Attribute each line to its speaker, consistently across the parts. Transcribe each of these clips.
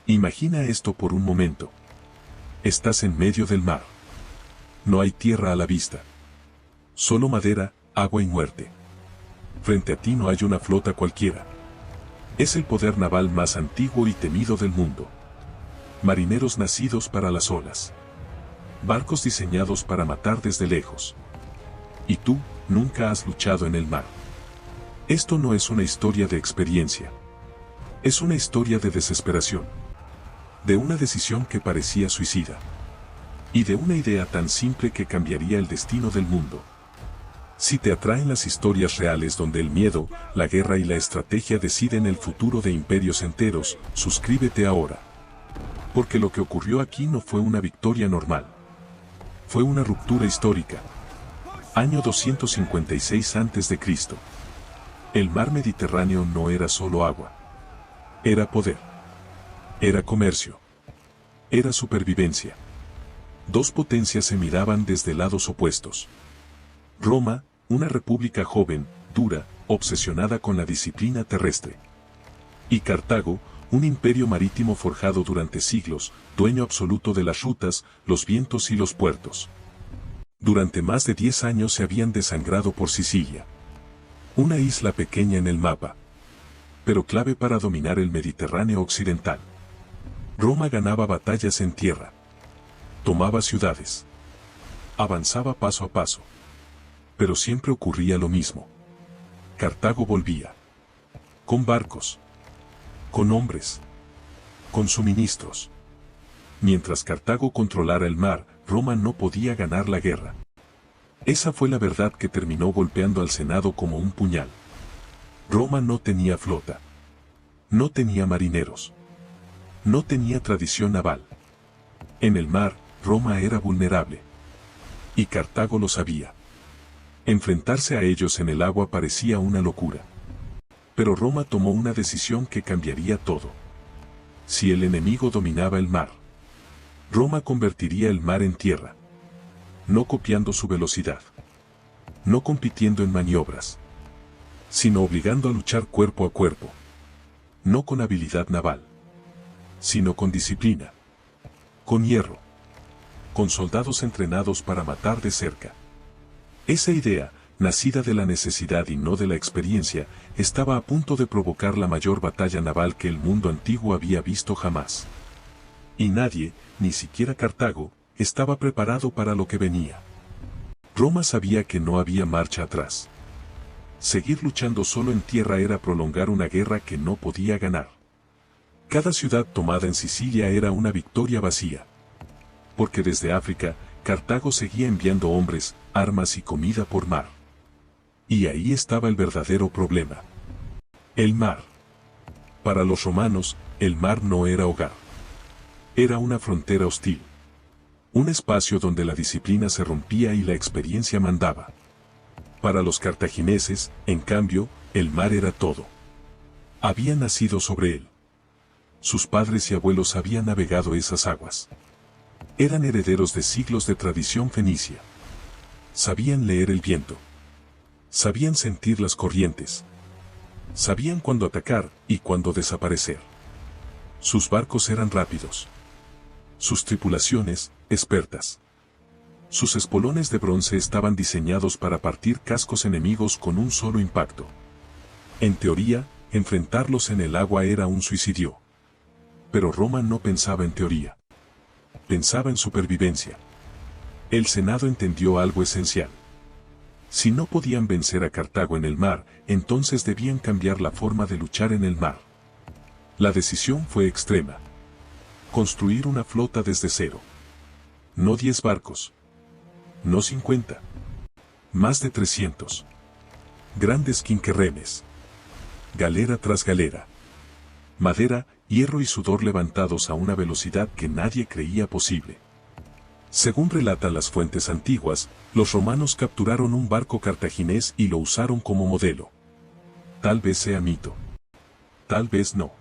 Speaker 1: Imagina esto por un momento. Estás en medio del mar. No hay tierra a la vista. Solo madera, agua y muerte. Frente a ti no hay una flota cualquiera. Es el poder naval más antiguo y temido del mundo. Marineros nacidos para las olas. Barcos diseñados para matar desde lejos. Y tú, nunca has luchado en el mar. Esto no es una historia de experiencia. Es una historia de desesperación. De una decisión que parecía suicida. Y de una idea tan simple que cambiaría el destino del mundo. Si te atraen las historias reales donde el miedo, la guerra y la estrategia deciden el futuro de imperios enteros, suscríbete ahora. Porque lo que ocurrió aquí no fue una victoria normal. Fue una ruptura histórica. Año 256 a.C. El mar Mediterráneo no era solo agua. Era poder. Era comercio. Era supervivencia. Dos potencias se miraban desde lados opuestos. Roma, una república joven, dura, obsesionada con la disciplina terrestre. Y Cartago, un imperio marítimo forjado durante siglos, dueño absoluto de las rutas, los vientos y los puertos. Durante más de 10 años se habían desangrado por Sicilia. Una isla pequeña en el mapa, pero clave para dominar el Mediterráneo occidental. Roma ganaba batallas en tierra. Tomaba ciudades. Avanzaba paso a paso. Pero siempre ocurría lo mismo. Cartago volvía. Con barcos. Con hombres. Con suministros. Mientras Cartago controlara el mar, Roma no podía ganar la guerra. Esa fue la verdad que terminó golpeando al Senado como un puñal. Roma no tenía flota. No tenía marineros. No tenía tradición naval. En el mar, Roma era vulnerable. Y Cartago lo sabía. Enfrentarse a ellos en el agua parecía una locura. Pero Roma tomó una decisión que cambiaría todo. Si el enemigo dominaba el mar, Roma convertiría el mar en tierra. No copiando su velocidad. No compitiendo en maniobras. Sino obligando a luchar cuerpo a cuerpo. No con habilidad naval. Sino con disciplina. Con hierro. Con soldados entrenados para matar de cerca. Esa idea, nacida de la necesidad y no de la experiencia, estaba a punto de provocar la mayor batalla naval que el mundo antiguo había visto jamás. Y nadie, ni siquiera Cartago, estaba preparado para lo que venía. Roma sabía que no había marcha atrás. Seguir luchando solo en tierra era prolongar una guerra que no podía ganar. Cada ciudad tomada en Sicilia era una victoria vacía. Porque desde África, Cartago seguía enviando hombres, armas y comida por mar. Y ahí estaba el verdadero problema. El mar. Para los romanos, el mar no era hogar. Era una frontera hostil. Un espacio donde la disciplina se rompía y la experiencia mandaba. Para los cartagineses, en cambio, el mar era todo. Habían nacido sobre él. Sus padres y abuelos habían navegado esas aguas. Eran herederos de siglos de tradición fenicia. Sabían leer el viento. Sabían sentir las corrientes. Sabían cuándo atacar y cuándo desaparecer. Sus barcos eran rápidos. Sus tripulaciones, expertas. Sus espolones de bronce estaban diseñados para partir cascos enemigos con un solo impacto. En teoría, enfrentarlos en el agua era un suicidio. Pero Roma no pensaba en teoría. Pensaba en supervivencia. El Senado entendió algo esencial. Si no podían vencer a Cartago en el mar, entonces debían cambiar la forma de luchar en el mar. La decisión fue extrema. Construir una flota desde cero. No 10 barcos. No 50. Más de 300. Grandes quinquerremes. Galera tras galera. Madera, hierro y sudor levantados a una velocidad que nadie creía posible. Según relatan las fuentes antiguas, los romanos capturaron un barco cartaginés y lo usaron como modelo. Tal vez sea mito. Tal vez no.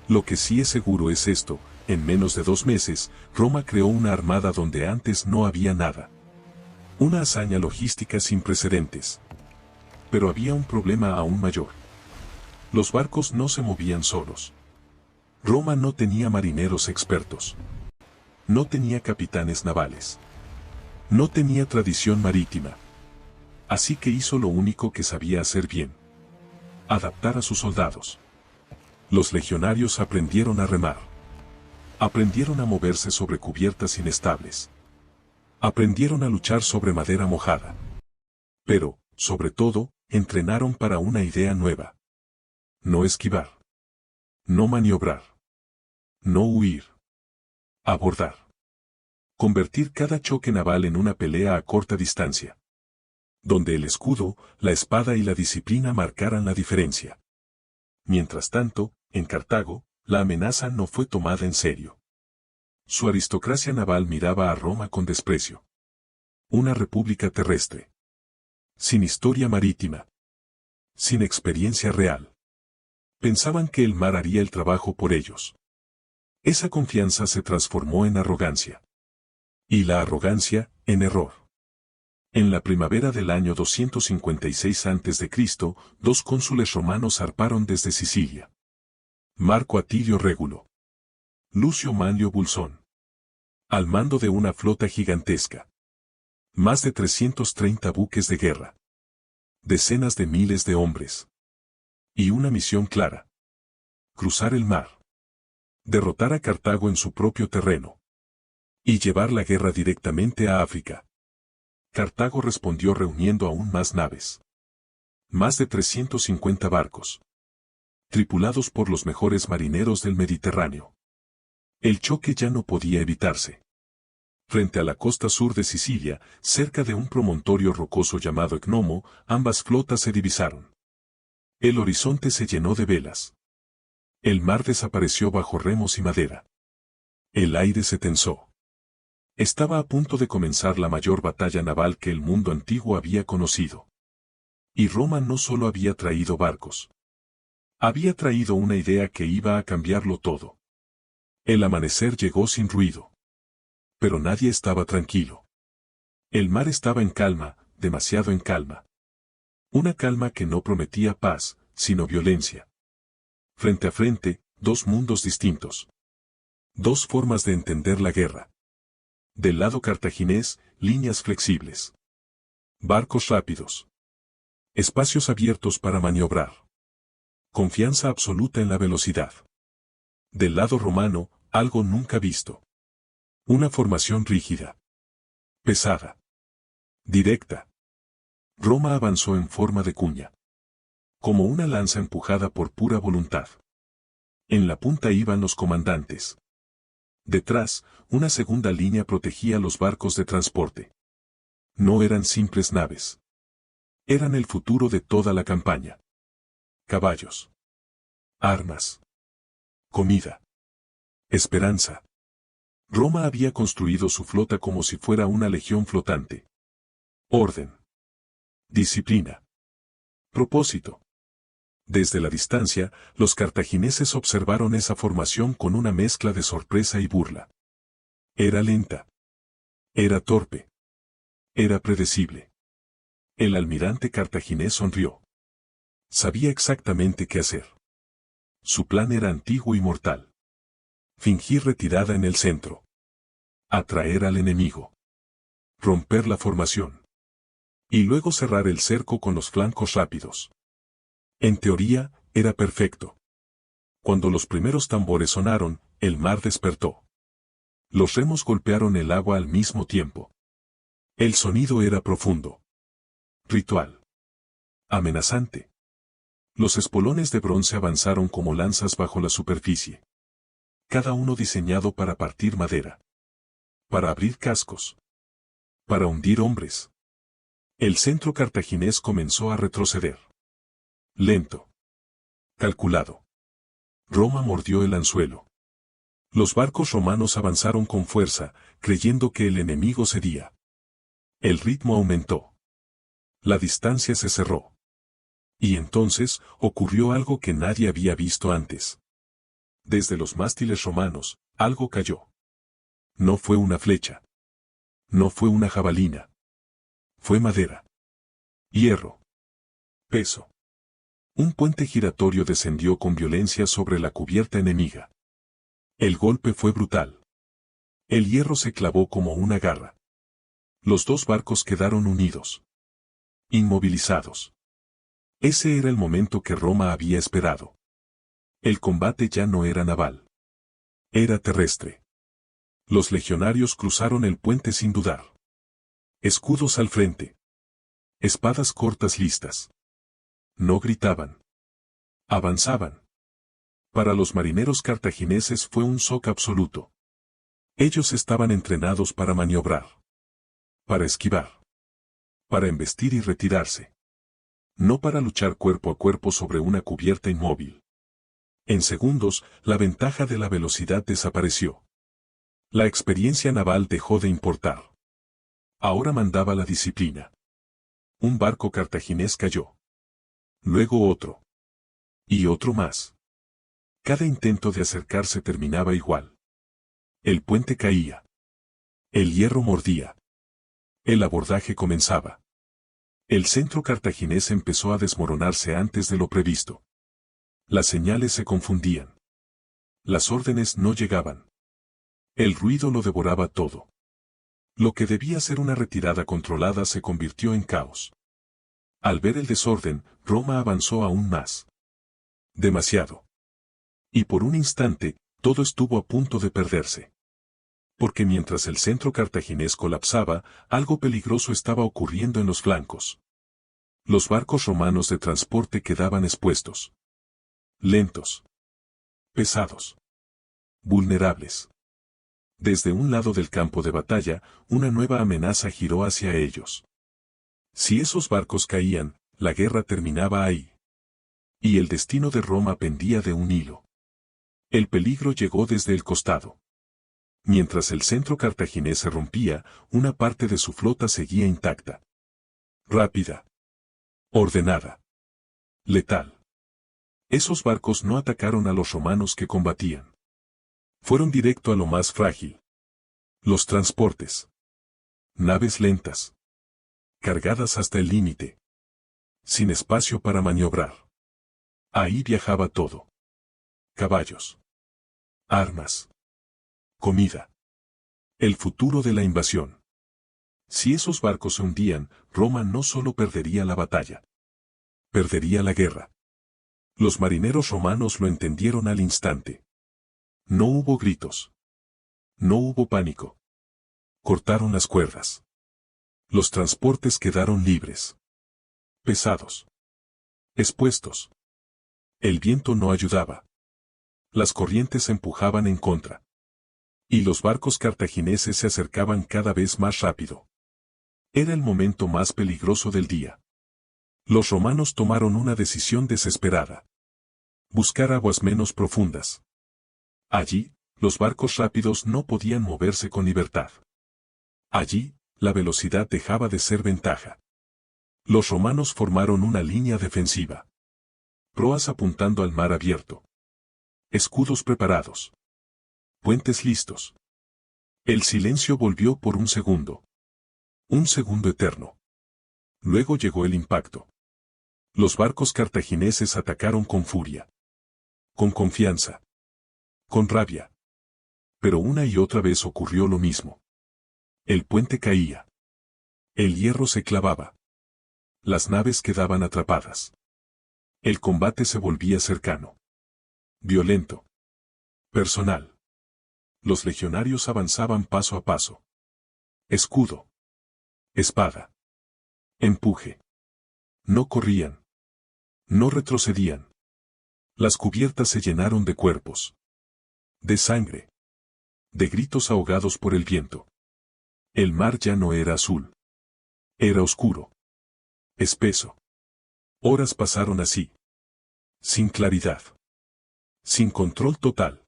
Speaker 1: Lo que sí es seguro es esto: en menos de 2 meses, Roma creó una armada donde antes no había nada. Una hazaña logística sin precedentes. Pero había un problema aún mayor. Los barcos no se movían solos. Roma no tenía marineros expertos. No tenía capitanes navales. No tenía tradición marítima. Así que hizo lo único que sabía hacer bien: adaptar a sus soldados. Los legionarios aprendieron a remar. Aprendieron a moverse sobre cubiertas inestables. Aprendieron a luchar sobre madera mojada. Pero, sobre todo, entrenaron para una idea nueva: no esquivar. No maniobrar. No huir. Abordar. Convertir cada choque naval en una pelea a corta distancia, donde el escudo, la espada y la disciplina marcaran la diferencia. Mientras tanto, en Cartago, la amenaza no fue tomada en serio. Su aristocracia naval miraba a Roma con desprecio. Una república terrestre. Sin historia marítima. Sin experiencia real. Pensaban que el mar haría el trabajo por ellos. Esa confianza se transformó en arrogancia. Y la arrogancia, en error. En la primavera del año 256 a.C., dos cónsules romanos zarparon desde Sicilia. Marco Atilio Régulo. Lucio Manlio Bulsón. Al mando de una flota gigantesca. Más de 330 buques de guerra. Decenas de miles de hombres. Y una misión clara: cruzar el mar. Derrotar a Cartago en su propio terreno. Y llevar la guerra directamente a África. Cartago respondió reuniendo aún más naves. Más de 350 barcos. Tripulados por los mejores marineros del Mediterráneo. El choque ya no podía evitarse. Frente a la costa sur de Sicilia, cerca de un promontorio rocoso llamado Ecnomo, ambas flotas se divisaron. El horizonte se llenó de velas. El mar desapareció bajo remos y madera. El aire se tensó. Estaba a punto de comenzar la mayor batalla naval que el mundo antiguo había conocido. Y Roma no solo había traído barcos. Había traído una idea que iba a cambiarlo todo. El amanecer llegó sin ruido. Pero nadie estaba tranquilo. El mar estaba en calma, demasiado en calma. Una calma que no prometía paz, sino violencia. Frente a frente, dos mundos distintos. Dos formas de entender la guerra. Del lado cartaginés, líneas flexibles. Barcos rápidos. Espacios abiertos para maniobrar. Confianza absoluta en la velocidad. Del lado romano, algo nunca visto. Una formación rígida. Pesada. Directa. Roma avanzó en forma de cuña. Como una lanza empujada por pura voluntad. En la punta iban los comandantes. Detrás, una segunda línea protegía los barcos de transporte. No eran simples naves. Eran el futuro de toda la campaña. Caballos. Armas. Comida. Esperanza. Roma había construido su flota como si fuera una legión flotante. Orden. Disciplina. Propósito. Desde la distancia, los cartagineses observaron esa formación con una mezcla de sorpresa y burla. Era lenta. Era torpe. Era predecible. El almirante cartaginés sonrió. Sabía exactamente qué hacer. Su plan era antiguo y mortal. Fingir retirada en el centro. Atraer al enemigo. Romper la formación. Y luego cerrar el cerco con los flancos rápidos. En teoría, era perfecto. Cuando los primeros tambores sonaron, el mar despertó. Los remos golpearon el agua al mismo tiempo. El sonido era profundo. Ritual. Amenazante. Los espolones de bronce avanzaron como lanzas bajo la superficie. Cada uno diseñado para partir madera. Para abrir cascos. Para hundir hombres. El centro cartaginés comenzó a retroceder. Lento. Calculado. Roma mordió el anzuelo. Los barcos romanos avanzaron con fuerza, creyendo que el enemigo cedía. El ritmo aumentó. La distancia se cerró. Y entonces, ocurrió algo que nadie había visto antes. Desde los mástiles romanos, algo cayó. No fue una flecha. No fue una jabalina. Fue madera. Hierro. Peso. Un puente giratorio descendió con violencia sobre la cubierta enemiga. El golpe fue brutal. El hierro se clavó como una garra. Los dos barcos quedaron unidos. Inmovilizados. Ese era el momento que Roma había esperado. El combate ya no era naval. Era terrestre. Los legionarios cruzaron el puente sin dudar. Escudos al frente. Espadas cortas listas. No gritaban. Avanzaban. Para los marineros cartagineses fue un shock absoluto. Ellos estaban entrenados para maniobrar. Para esquivar. Para embestir y retirarse. No para luchar cuerpo a cuerpo sobre una cubierta inmóvil. En segundos, la ventaja de la velocidad desapareció. La experiencia naval dejó de importar. Ahora mandaba la disciplina. Un barco cartaginés cayó. Luego otro. Y otro más. Cada intento de acercarse terminaba igual. El puente caía. El hierro mordía. El abordaje comenzaba. El centro cartaginés empezó a desmoronarse antes de lo previsto. Las señales se confundían. Las órdenes no llegaban. El ruido lo devoraba todo. Lo que debía ser una retirada controlada se convirtió en caos. Al ver el desorden, Roma avanzó aún más. Demasiado. Y por un instante, todo estuvo a punto de perderse. Porque mientras el centro cartaginés colapsaba, algo peligroso estaba ocurriendo en los flancos. Los barcos romanos de transporte quedaban expuestos. Lentos. Pesados. Vulnerables. Desde un lado del campo de batalla, una nueva amenaza giró hacia ellos. Si esos barcos caían, la guerra terminaba ahí. Y el destino de Roma pendía de un hilo. El peligro llegó desde el costado. Mientras el centro cartaginés se rompía, una parte de su flota seguía intacta. Rápida. Ordenada. Letal. Esos barcos no atacaron a los romanos que combatían. Fueron directo a lo más frágil. Los transportes. Naves lentas. Cargadas hasta el límite. Sin espacio para maniobrar. Ahí viajaba todo. Caballos. Armas. Comida. El futuro de la invasión. Si esos barcos se hundían, Roma no solo perdería la batalla. Perdería la guerra. Los marineros romanos lo entendieron al instante. No hubo gritos. No hubo pánico. Cortaron las cuerdas. Los transportes quedaron libres. Pesados. Expuestos. El viento no ayudaba. Las corrientes se empujaban en contra. Y los barcos cartagineses se acercaban cada vez más rápido. Era el momento más peligroso del día. Los romanos tomaron una decisión desesperada. Buscar aguas menos profundas. Allí, los barcos rápidos no podían moverse con libertad. Allí, la velocidad dejaba de ser ventaja. Los romanos formaron una línea defensiva. Proas apuntando al mar abierto. Escudos preparados. Puentes listos. El silencio volvió por un segundo. Un segundo eterno. Luego llegó el impacto. Los barcos cartagineses atacaron con furia. Con confianza. Con rabia. Pero una y otra vez ocurrió lo mismo. El puente caía. El hierro se clavaba. Las naves quedaban atrapadas. El combate se volvía cercano. Violento. Personal. Los legionarios avanzaban paso a paso. Escudo. Espada. Empuje. No corrían. No retrocedían. Las cubiertas se llenaron de cuerpos. De sangre. De gritos ahogados por el viento. El mar ya no era azul. Era oscuro. Espeso. Horas pasaron así. Sin claridad. Sin control total.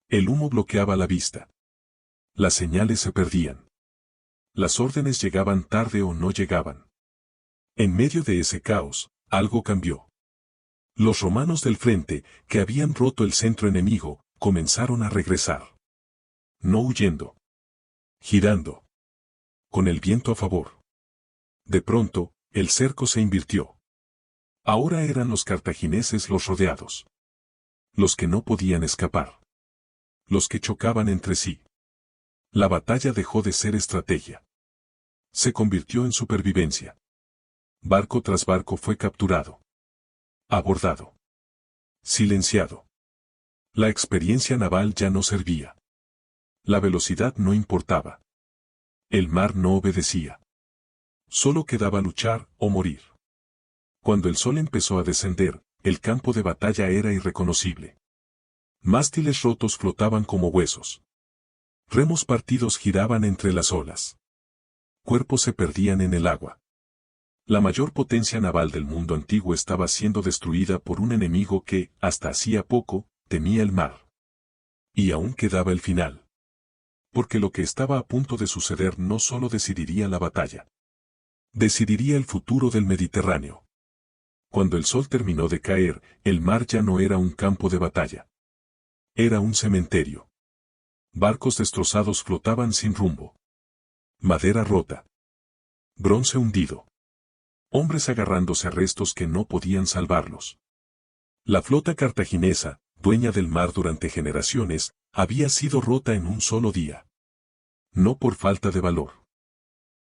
Speaker 1: El humo bloqueaba la vista. Las señales se perdían. Las órdenes llegaban tarde o no llegaban. En medio de ese caos, algo cambió. Los romanos del frente, que habían roto el centro enemigo, comenzaron a regresar. No huyendo. Girando. Con el viento a favor. De pronto, el cerco se invirtió. Ahora eran los cartagineses los rodeados. Los que no podían escapar. los que chocaban entre sí. La batalla dejó de ser estrategia. Se convirtió en supervivencia. Barco tras barco fue capturado. Abordado. Silenciado. La experiencia naval ya no servía. La velocidad no importaba. El mar no obedecía. Solo quedaba luchar o morir. Cuando el sol empezó a descender, el campo de batalla era irreconocible. Mástiles rotos flotaban como huesos. Remos partidos giraban entre las olas. Cuerpos se perdían en el agua. La mayor potencia naval del mundo antiguo estaba siendo destruida por un enemigo que, hasta hacía poco, temía el mar. Y aún quedaba el final. Porque lo que estaba a punto de suceder no solo decidiría la batalla. Decidiría el futuro del Mediterráneo. Cuando el sol terminó de caer, el mar ya no era un campo de batalla. Era un cementerio. Barcos destrozados flotaban sin rumbo. Madera rota. Bronce hundido. Hombres agarrándose a restos que no podían salvarlos. La flota cartaginesa, dueña del mar durante generaciones, había sido rota en un solo día. No por falta de valor.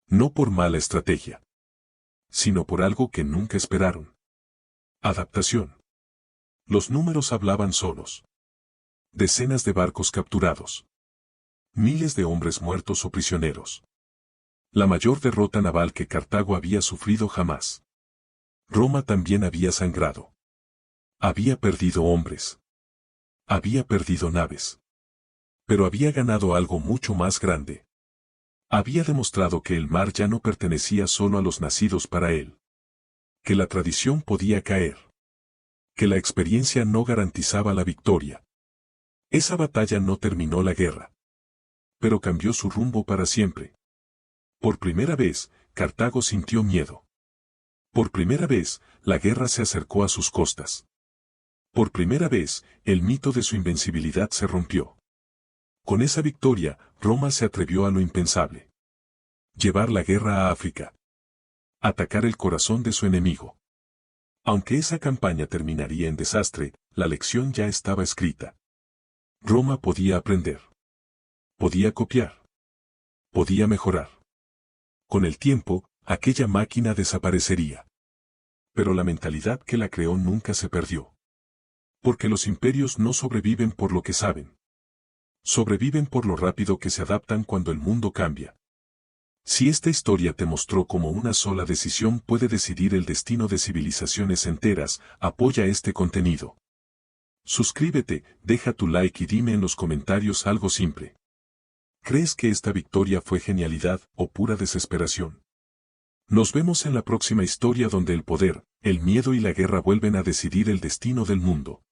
Speaker 1: No por mala estrategia. Sino por algo que nunca esperaron. Adaptación. Los números hablaban solos. Decenas de barcos capturados. Miles de hombres muertos o prisioneros. La mayor derrota naval que Cartago había sufrido jamás. Roma también había sangrado. Había perdido hombres. Había perdido naves. Pero había ganado algo mucho más grande. Había demostrado que el mar ya no pertenecía solo a los nacidos para él. Que la tradición podía caer. Que la experiencia no garantizaba la victoria. Esa batalla no terminó la guerra. Pero cambió su rumbo para siempre. Por primera vez, Cartago sintió miedo. Por primera vez, la guerra se acercó a sus costas. Por primera vez, el mito de su invencibilidad se rompió. Con esa victoria, Roma se atrevió a lo impensable. Llevar la guerra a África. Atacar el corazón de su enemigo. Aunque esa campaña terminaría en desastre, la lección ya estaba escrita. Roma podía aprender. Podía copiar. Podía mejorar. Con el tiempo, aquella máquina desaparecería. Pero la mentalidad que la creó nunca se perdió. Porque los imperios no sobreviven por lo que saben. Sobreviven por lo rápido que se adaptan cuando el mundo cambia. Si esta historia te mostró cómo una sola decisión puede decidir el destino de civilizaciones enteras, apoya este contenido. Suscríbete, deja tu like y dime en los comentarios algo simple. ¿Crees que esta victoria fue genialidad o pura desesperación? Nos vemos en la próxima historia donde el poder, el miedo y la guerra vuelven a decidir el destino del mundo.